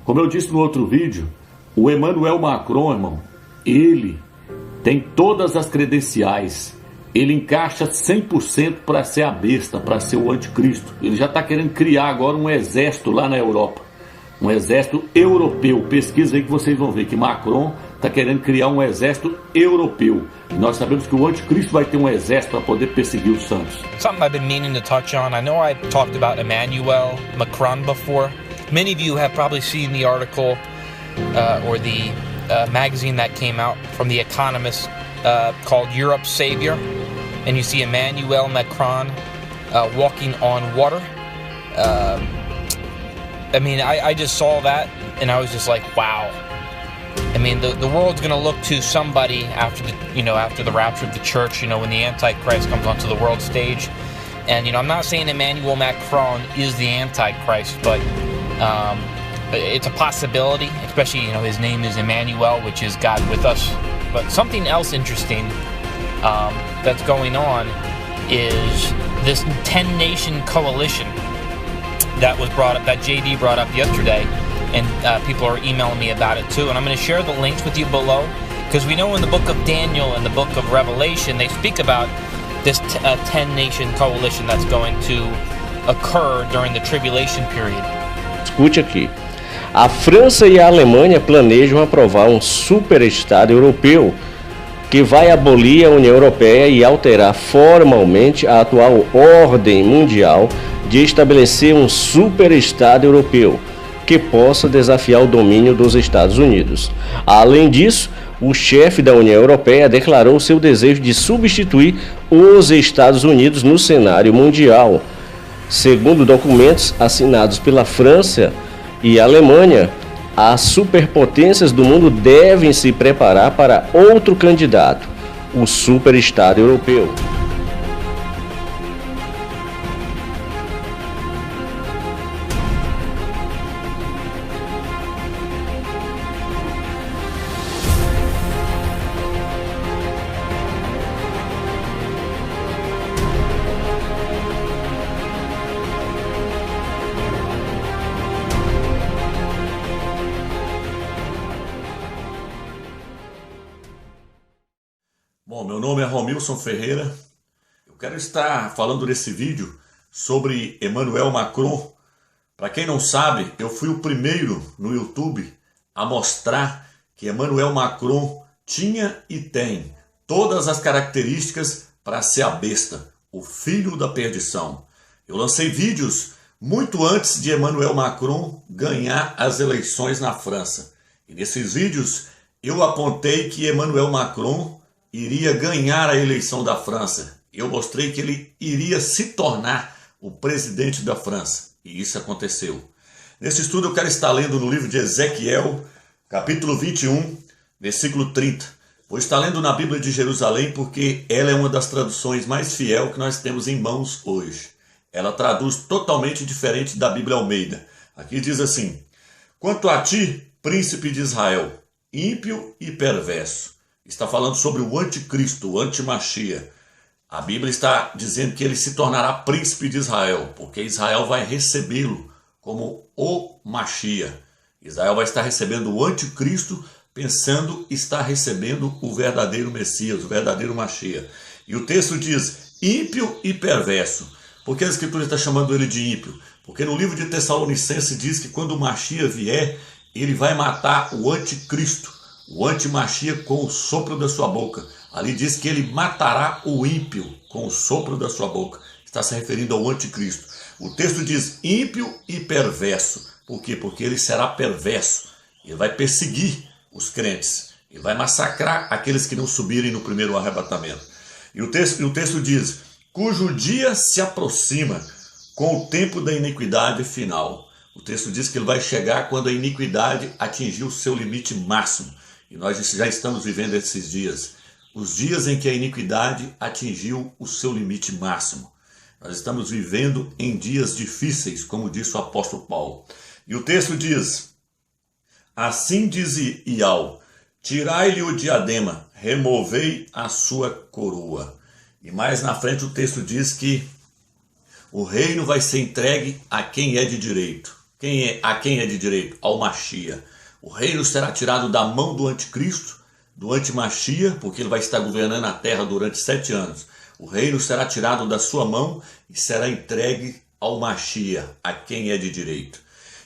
Como eu disse no outro vídeo, o Emmanuel Macron, irmão, ele tem todas as credenciais. Ele encaixa 100% para ser a besta, para ser o anticristo. Ele já está querendo criar agora um exército lá na Europa. Um exército europeu. Pesquisa aí que vocês vão ver que Macron está querendo criar um exército europeu. E nós sabemos que o anticristo vai ter um exército para poder perseguir os santos. Something I've been meaning to touch on. I know I've talked about Emmanuel Macron before. Many of you have probably seen the article or the magazine that came out from The Economist called Europe's Savior. And you see Emmanuel Macron walking on water. I mean, I just saw that and I was just like, wow. I mean, the world's going to look to somebody after the rapture of the church, when the Antichrist comes onto the world stage. And, I'm not saying Emmanuel Macron is the Antichrist, but it's a possibility, especially, his name is Emmanuel, which is God with us. But something else interesting that's going on is this 10-nation coalition that was brought up, that JD brought up yesterday, and people are emailing me about it too. And I'm going to share the links with you below, because we know in the book of Daniel and the book of Revelation, they speak about this 10-nation coalition that's going to occur during the tribulation period. Escute aqui. A França e a Alemanha planejam aprovar um superestado europeu que vai abolir a União Europeia e alterar formalmente a atual ordem mundial de estabelecer um superestado europeu que possa desafiar o domínio dos Estados Unidos. Além disso, o chefe da União Europeia declarou seu desejo de substituir os Estados Unidos no cenário mundial. Segundo documentos assinados pela França e Alemanha, as superpotências do mundo devem se preparar para outro candidato, o superestado europeu. Bom, meu nome é Romilson Ferreira. Eu quero estar falando nesse vídeo sobre Emmanuel Macron. Para quem não sabe, eu fui o primeiro no YouTube a mostrar que Emmanuel Macron tinha e tem todas as características para ser a besta, o filho da perdição. Eu lancei vídeos muito antes de Emmanuel Macron ganhar as eleições na França. E nesses vídeos eu apontei que Emmanuel Macron iria ganhar a eleição da França. Eu mostrei que ele iria se tornar o presidente da França. E isso aconteceu. Nesse estudo eu quero estar lendo no livro de Ezequiel, capítulo 21, versículo 30. Vou estar lendo na Bíblia de Jerusalém porque ela é uma das traduções mais fiel que nós temos em mãos hoje. Ela traduz totalmente diferente da Bíblia Almeida. Aqui diz assim: quanto a ti, príncipe de Israel, ímpio e perverso. Está falando sobre o anticristo, o antimachia. A Bíblia está dizendo que ele se tornará príncipe de Israel, porque Israel vai recebê-lo como o Machia. Israel vai estar recebendo o anticristo, pensando estar recebendo o verdadeiro Messias, o verdadeiro Machia. E o texto diz ímpio e perverso. Por que a Escritura está chamando ele de ímpio? Porque no livro de Tessalonicenses diz que quando o Machia vier, ele vai matar o anticristo, o antimachia com o sopro da sua boca. Ali diz que ele matará o ímpio com o sopro da sua boca. Está se referindo ao anticristo. O texto diz ímpio e perverso. Por quê? Porque ele será perverso. Ele vai perseguir os crentes. Ele vai massacrar aqueles que não subirem no primeiro arrebatamento. E o texto diz: cujo dia se aproxima com o tempo da iniquidade final. O texto diz que ele vai chegar quando a iniquidade atingir o seu limite máximo. E nós já estamos vivendo esses dias. Os dias em que a iniquidade atingiu o seu limite máximo. Nós estamos vivendo em dias difíceis, como disse o apóstolo Paulo. E o texto diz: assim diz Ial, tirai-lhe o diadema, removei a sua coroa. E mais na frente o texto diz que o reino vai ser entregue a quem é de direito. A quem é de direito? Ao Machia. O reino será tirado da mão do anticristo, do antimachia, porque ele vai estar governando a terra durante 7 anos. O reino será tirado da sua mão e será entregue ao Machia, a quem é de direito.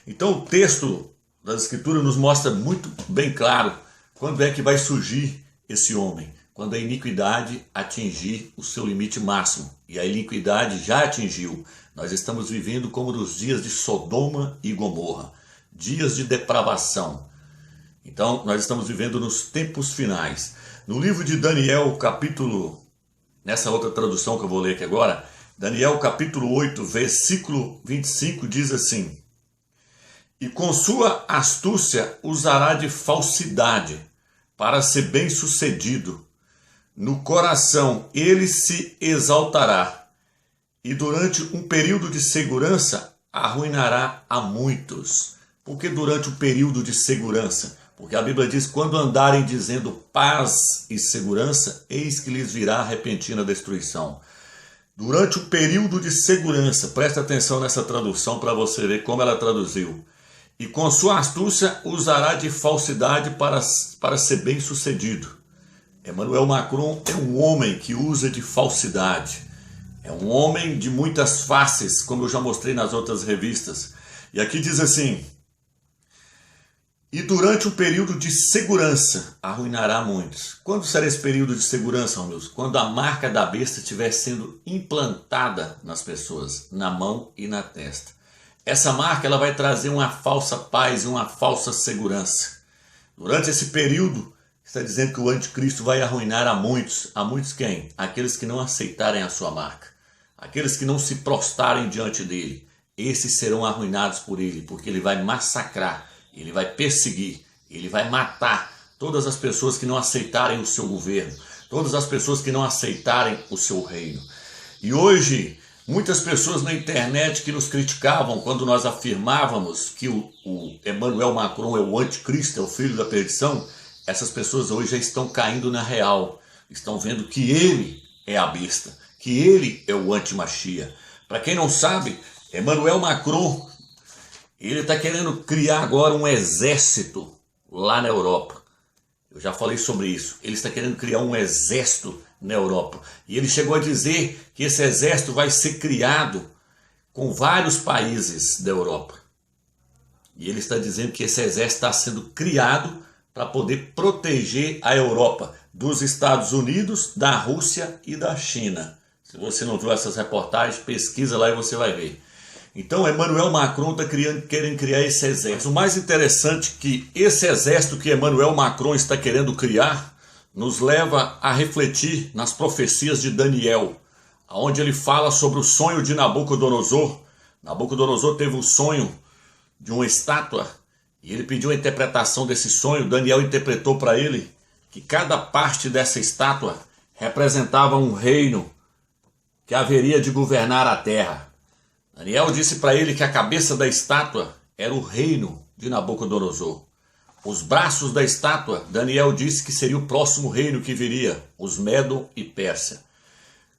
Então o texto das Escrituras nos mostra muito bem claro quando é que vai surgir esse homem. Quando a iniquidade atingir o seu limite máximo. E a iniquidade já atingiu. Nós estamos vivendo como nos dias de Sodoma e Gomorra. Dias de depravação. Então, nós estamos vivendo nos tempos finais. No livro de Daniel, capítulo... Nessa outra tradução que eu vou ler aqui agora. Daniel, capítulo 8, versículo 25, diz assim: E com sua astúcia usará de falsidade, para ser bem-sucedido. No coração ele se exaltará, e durante um período de segurança arruinará a muitos. Por que durante um período de segurança? Porque a Bíblia diz, quando andarem dizendo paz e segurança, eis que lhes virá repentina destruição. Durante um período de segurança, presta atenção nessa tradução para você ver como ela traduziu. E com sua astúcia usará de falsidade para ser bem-sucedido. Emmanuel Macron é um homem que usa de falsidade. É um homem de muitas faces, como eu já mostrei nas outras revistas. E aqui diz assim: e durante um período de segurança arruinará muitos. Quando será esse período de segurança, meus? Quando a marca da besta estiver sendo implantada nas pessoas, na mão e na testa. Essa marca ela vai trazer uma falsa paz e uma falsa segurança. Durante esse período, está dizendo que o anticristo vai arruinar a muitos. A muitos quem? Aqueles que não aceitarem a sua marca. Aqueles que não se prostrarem diante dele. Esses serão arruinados por ele, porque ele vai massacrar, ele vai perseguir, ele vai matar todas as pessoas que não aceitarem o seu governo, todas as pessoas que não aceitarem o seu reino. E hoje, muitas pessoas na internet que nos criticavam quando nós afirmávamos que o Emmanuel Macron é o anticristo, é o filho da perdição, essas pessoas hoje já estão caindo na real, estão vendo que ele é a besta, que ele é o antimachia. Para quem não sabe, Emmanuel Macron, ele está querendo criar agora um exército lá na Europa. Eu já falei sobre isso. Ele está querendo criar um exército na Europa. E ele chegou a dizer que esse exército vai ser criado com vários países da Europa. E ele está dizendo que esse exército está sendo criado para poder proteger a Europa dos Estados Unidos, da Rússia e da China. Se você não viu essas reportagens, pesquisa lá e você vai ver. Então Emmanuel Macron está querendo criar esse exército. O mais interessante é que esse exército que Emmanuel Macron está querendo criar nos leva a refletir nas profecias de Daniel, onde ele fala sobre o sonho de Nabucodonosor. Nabucodonosor teve o sonho de uma estátua e ele pediu a interpretação desse sonho. Daniel interpretou para ele que cada parte dessa estátua representava um reino que haveria de governar a terra. Daniel disse para ele que a cabeça da estátua era o reino de Nabucodonosor. Os braços da estátua, Daniel disse que seria o próximo reino que viria, os Medo e Pérsia.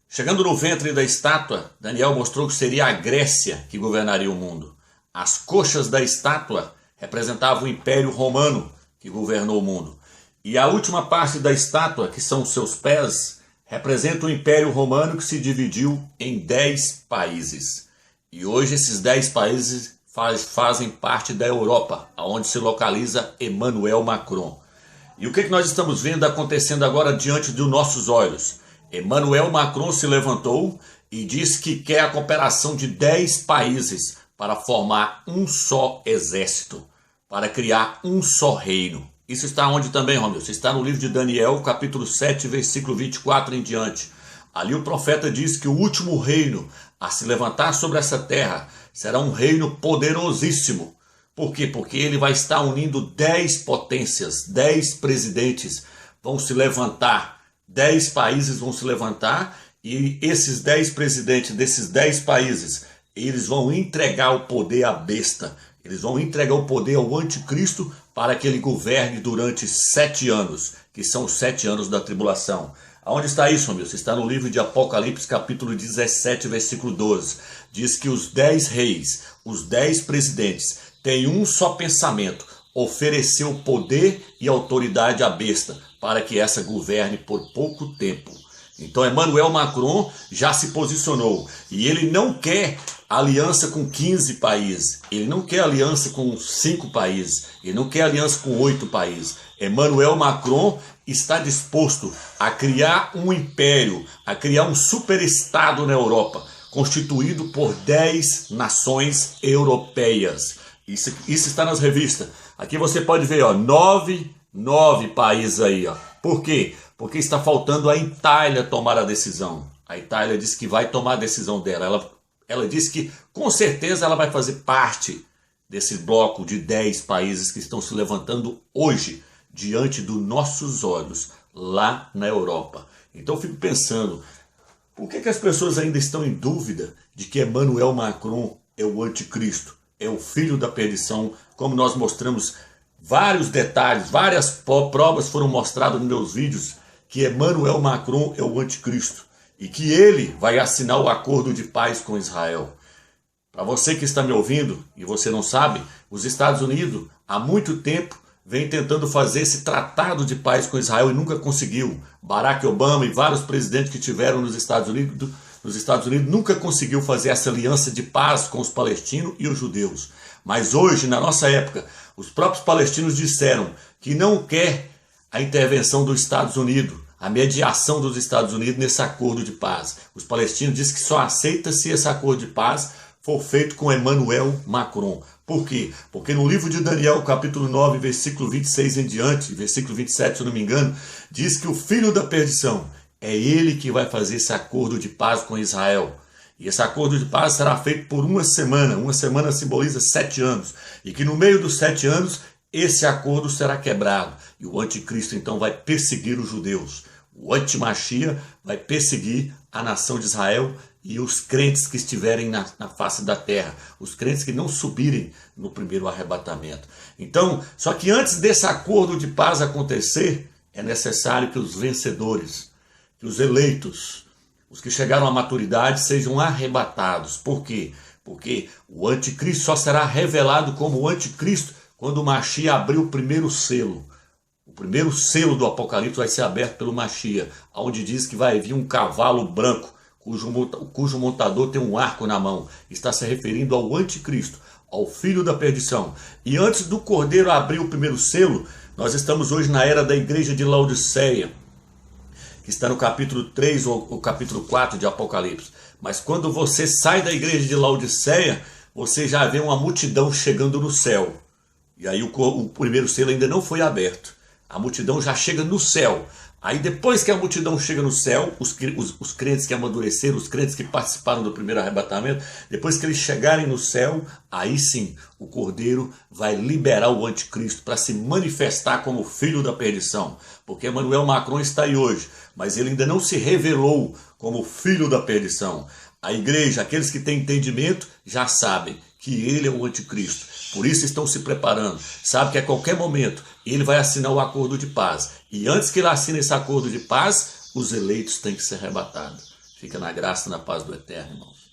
Chegando no ventre da estátua, Daniel mostrou que seria a Grécia que governaria o mundo. As coxas da estátua representavam o Império Romano que governou o mundo. E a última parte da estátua, que são os seus pés, representa o Império Romano que se dividiu em 10 países. E hoje esses 10 países fazem parte da Europa, onde se localiza Emmanuel Macron. E o que nós estamos vendo acontecendo agora diante dos nossos olhos? Emmanuel Macron se levantou e disse que quer a cooperação de 10 países para formar um só exército, para criar um só reino. Isso está onde também, Romeu? Isso está no livro de Daniel, capítulo 7, versículo 24 em diante. Ali o profeta diz que o último reino a se levantar sobre essa terra será um reino poderosíssimo. Por quê? Porque ele vai estar unindo 10 potências, 10 presidentes vão se levantar, 10 países vão se levantar e esses 10 presidentes desses 10 países, eles vão entregar o poder à besta, eles vão entregar o poder ao anticristo para que ele governe durante 7 anos, que são os 7 anos da tribulação. Aonde está isso, meu? Está no livro de Apocalipse, capítulo 17, versículo 12. Diz que os 10 reis, os 10 presidentes, têm um só pensamento: oferecer o poder e autoridade à besta, para que essa governe por pouco tempo. Então Emmanuel Macron já se posicionou, e ele não quer aliança com 15 países, ele não quer aliança com 5 países, ele não quer aliança com 8 países. Emmanuel Macron está disposto a criar um império, a criar um superestado na Europa, constituído por 10 nações europeias. Isso está nas revistas. Aqui você pode ver, ó, 9 países aí, ó. Por quê? Porque está faltando a Itália tomar a decisão. A Itália disse que vai tomar a decisão dela. Ela disse que com certeza ela vai fazer parte desse bloco de 10 países que estão se levantando hoje diante dos nossos olhos lá na Europa. Então eu fico pensando, por que as pessoas ainda estão em dúvida de que Emmanuel Macron é o anticristo, é o filho da perdição, como nós mostramos vários detalhes, várias provas foram mostradas nos meus vídeos, que Emmanuel Macron é o anticristo e que ele vai assinar o acordo de paz com Israel. Para você que está me ouvindo e você não sabe, os Estados Unidos há muito tempo vem tentando fazer esse tratado de paz com Israel e nunca conseguiu. Barack Obama e vários presidentes que tiveram nos Estados Unidos nunca conseguiu fazer essa aliança de paz com os palestinos e os judeus. Mas hoje, na nossa época, os próprios palestinos disseram que não quer a intervenção dos Estados Unidos, a mediação dos Estados Unidos nesse acordo de paz. Os palestinos dizem que só aceita se esse acordo de paz for feito com Emmanuel Macron. Por quê? Porque no livro de Daniel, capítulo 9, versículo 26 em diante, versículo 27, se eu não me engano, diz que o filho da perdição é ele que vai fazer esse acordo de paz com Israel. E esse acordo de paz será feito por uma semana simboliza 7 anos, e que no meio dos 7 anos, esse acordo será quebrado, e o anticristo então vai perseguir os judeus. O antimachia vai perseguir a nação de Israel e os crentes que estiverem na face da terra, os crentes que não subirem no primeiro arrebatamento. Então, só que antes desse acordo de paz acontecer, é necessário que os vencedores, que os eleitos, os que chegaram à maturidade sejam arrebatados. Por quê? Porque o anticristo só será revelado como o anticristo quando o Machia abrir o primeiro selo. O primeiro selo do Apocalipse vai ser aberto pelo Machia, onde diz que vai vir um cavalo branco, cujo montador tem um arco na mão. Está se referindo ao anticristo, ao filho da perdição. E antes do Cordeiro abrir o primeiro selo, nós estamos hoje na era da igreja de Laodiceia, que está no capítulo 3 ou o capítulo 4 de Apocalipse. Mas quando você sai da igreja de Laodiceia, você já vê uma multidão chegando no céu. E aí o primeiro selo ainda não foi aberto. A multidão já chega no céu. Aí depois que a multidão chega no céu, os crentes que amadureceram, os crentes que participaram do primeiro arrebatamento, depois que eles chegarem no céu, aí sim o Cordeiro vai liberar o anticristo para se manifestar como filho da perdição. Porque Emmanuel Macron está aí hoje, mas ele ainda não se revelou como filho da perdição. A igreja, aqueles que têm entendimento, já sabem que ele é o anticristo. Por isso estão se preparando. Sabe que a qualquer momento ele vai assinar o acordo de paz. E antes que ele assine esse acordo de paz, os eleitos têm que ser arrebatados. Fica na graça e na paz do Eterno, irmãos.